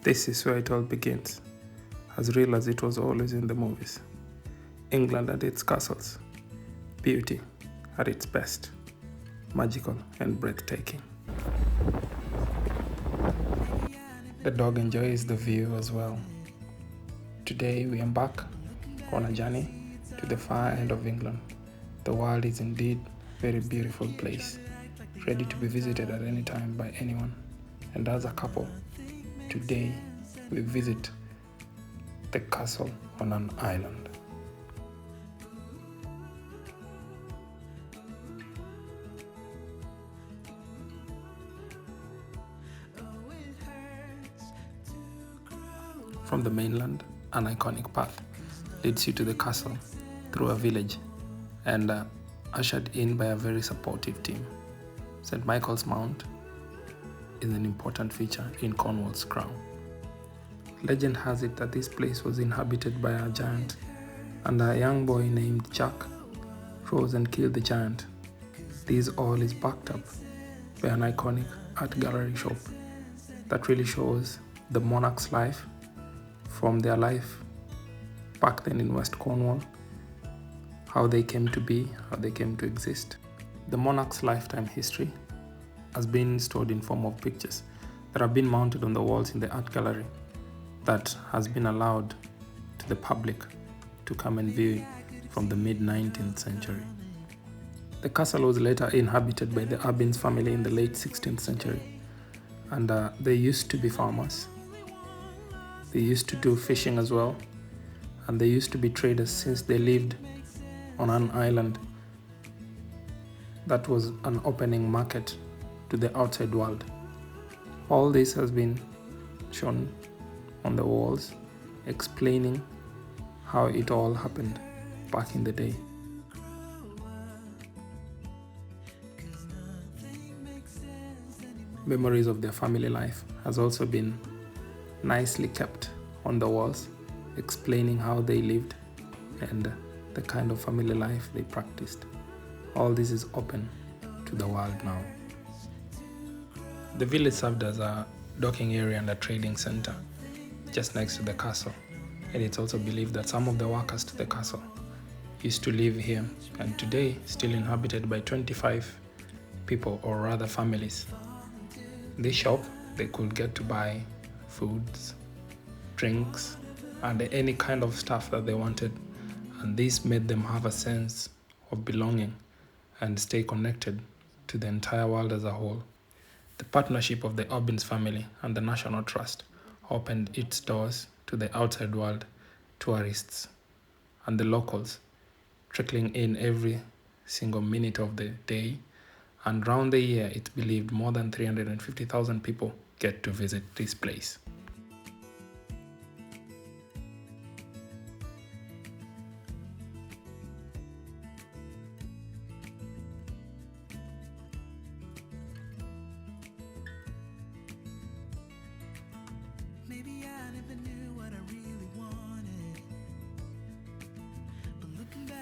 This is where it all begins, as real as it was always in the movies. England and its castles, beauty at its best, magical and breathtaking. The dog enjoys the view as well. Today we embark on a journey to the far end of England. The world is indeed a very beautiful place, ready to be visited at any time by anyone. And as a couple, today we visit the castle on an island. From the mainland, an iconic path leads you to the castle through a village and ushered in by a very supportive team. St. Michael's Mount is an important feature in Cornwall's crown. Legend has it that this place was inhabited by a giant, and a young boy named Jack rose and killed the giant. This all is backed up by an iconic art gallery shop that really shows the monarch's life, from their life back then in West Cornwall, how they came to be, how they came to exist. The monarch's lifetime history has been stored in form of pictures that have been mounted on the walls in the art gallery that has been allowed to the public to come and view it from the mid-19th century. The castle was later inhabited by the Urbins family in the late 16th century, and they used to be farmers. They used to do fishing as well, and they used to be traders since they lived on an island that was an opening market to the outside world. All this has been shown on the walls, explaining how it all happened back in the day. Memories of their family life has also been nicely kept on the walls, explaining how they lived and the kind of family life they practiced. All this is open to the world now. The village served as a docking area and a trading center just next to the castle, and it's also believed that some of the workers to the castle used to live here, and today still inhabited by 25 people, or rather families. This shop, they could get to buy foods, drinks, and any kind of stuff that they wanted, and this made them have a sense of belonging and stay connected to the entire world as a whole. The partnership of the Urbins family and the National Trust opened its doors to the outside world, tourists and the locals trickling in every single minute of the day, and round the year it's believed more than 350,000 people get to visit this place.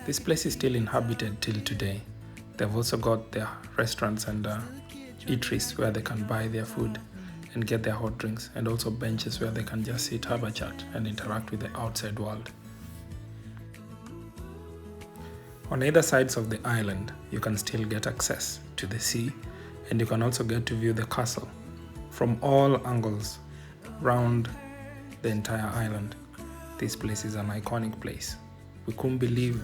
This place is still inhabited till today. They've also got their restaurants and eateries where they can buy their food and get their hot drinks, and also benches where they can just sit, have a chat, and interact with the outside world. On either sides of the island, you can still get access to the sea, and you can also get to view the castle from all angles round the entire island. This place is an iconic place. We couldn't believe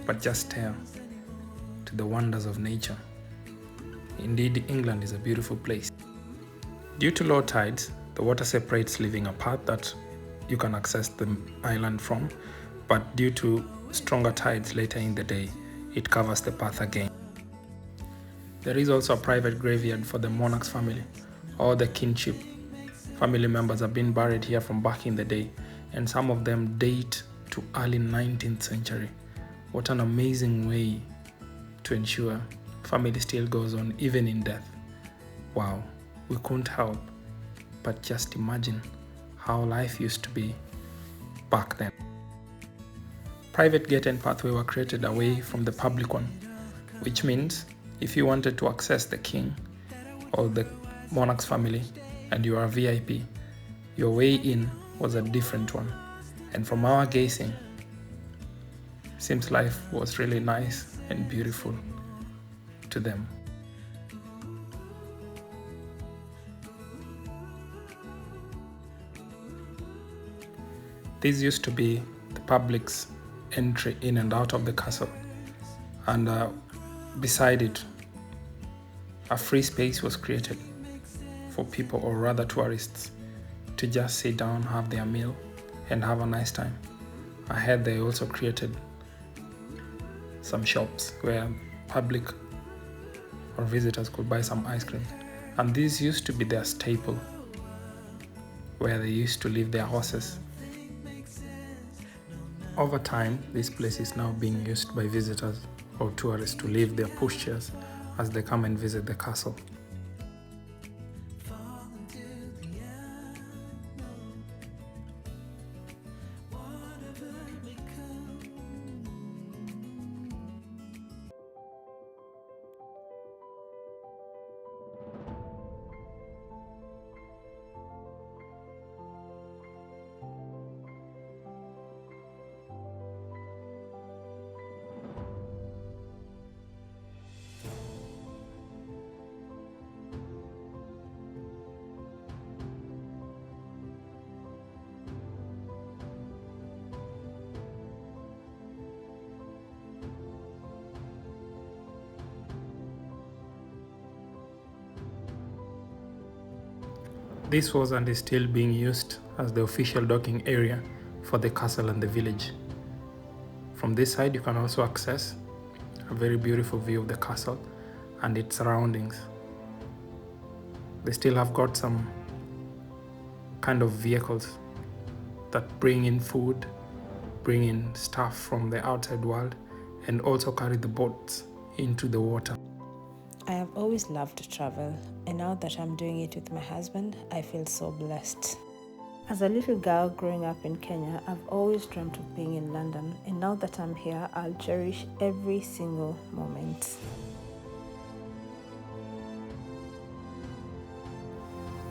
but just stare to the wonders of nature. Indeed, England is a beautiful place. Due to low tides, the water separates, leaving a path that you can access the island from, but due to stronger tides later in the day, it covers the path again. There is also a private graveyard for the monarch's family. All the kinship family members have been buried here from back in the day, and some of them date to early 19th century. What an amazing way to ensure family still goes on even in death. Wow, we couldn't help but just imagine how life used to be back then. Private gate and pathway were created away from the public one, which means if you wanted to access the king or the monarch's family and you are a VIP, Your way in was a different one, and from our gazing, seems life was really nice and beautiful to them. This used to be the public's entry in and out of the castle, and beside it, a free space was created for people, or rather tourists, to just sit down, have their meal, and have a nice time. I heard they also created some shops where public or visitors could buy some ice cream. And this used to be their staple, where they used to leave their horses. Over time, this place is now being used by visitors or tourists to leave their pushchairs as they come and visit the castle. This was and is still being used as the official docking area for the castle and the village. From this side, you can also access a very beautiful view of the castle and its surroundings. They still have got some kind of vehicles that bring in food, bring in stuff from the outside world, and also carry the boats into the water. I have always loved to travel, and now that I'm doing it with my husband, I feel so blessed. As a little girl growing up in Kenya, I've always dreamt of being in London, and now that I'm here, I'll cherish every single moment.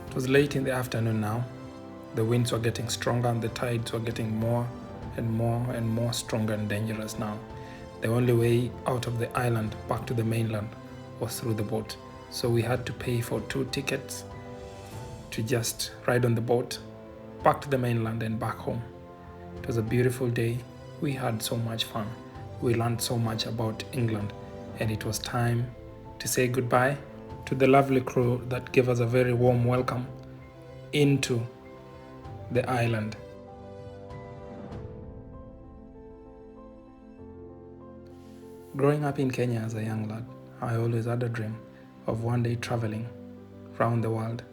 It was late in the afternoon now. The winds were getting stronger and the tides were getting more and more stronger and dangerous now. The only way out of the island back to the mainland was through the boat. So we had to pay for 2 tickets to just ride on the boat back to the mainland and back home. It was a beautiful day. We had so much fun. We learned so much about England, and it was time to say goodbye to the lovely crew that gave us a very warm welcome into the island. Growing up in Kenya as a young lad, I always had a dream of one day traveling around the world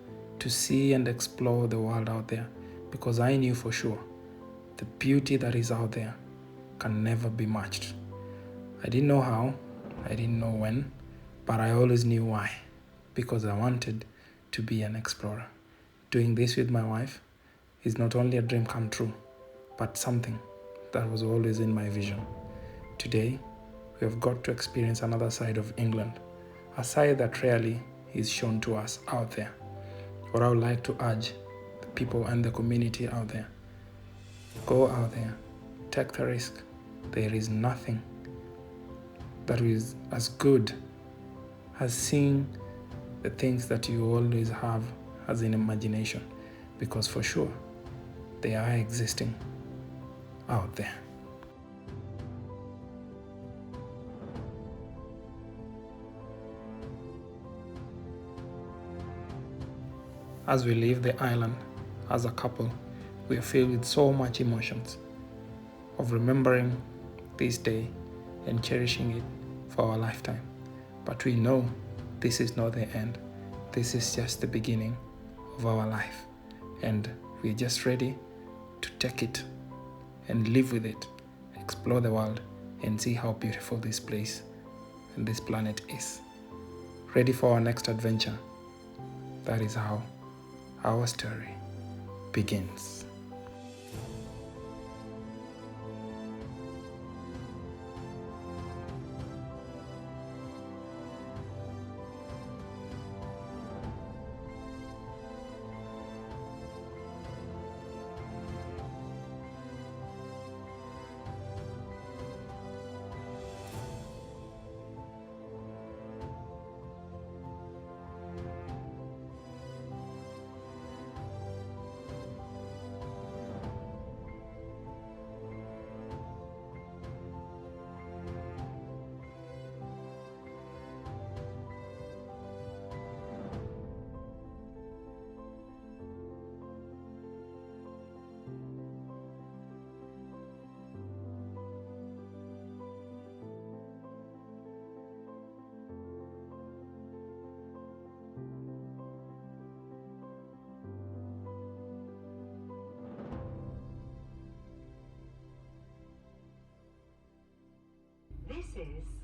to see and explore the world out there, because I knew for sure the beauty that is out there can never be matched. I didn't know how, I didn't know when, but I always knew why, because I wanted to be an explorer. Doing this with my wife is not only a dream come true, but something that was always in my vision. Today, we have got to experience another side of England, a side that rarely is shown to us out there. What I would like to urge the people and the community out there, go out there, take the risk. There is nothing that is as good as seeing the things that you always have as an imagination, because for sure they are existing out there. As we leave the island as a couple, we are filled with so much emotions of remembering this day and cherishing it for our lifetime. But we know this is not the end. This is just the beginning of our life, and we're just ready to take it and live with it, explore the world, and see how beautiful this place and this planet is. Ready for our next adventure. That is how our story begins. this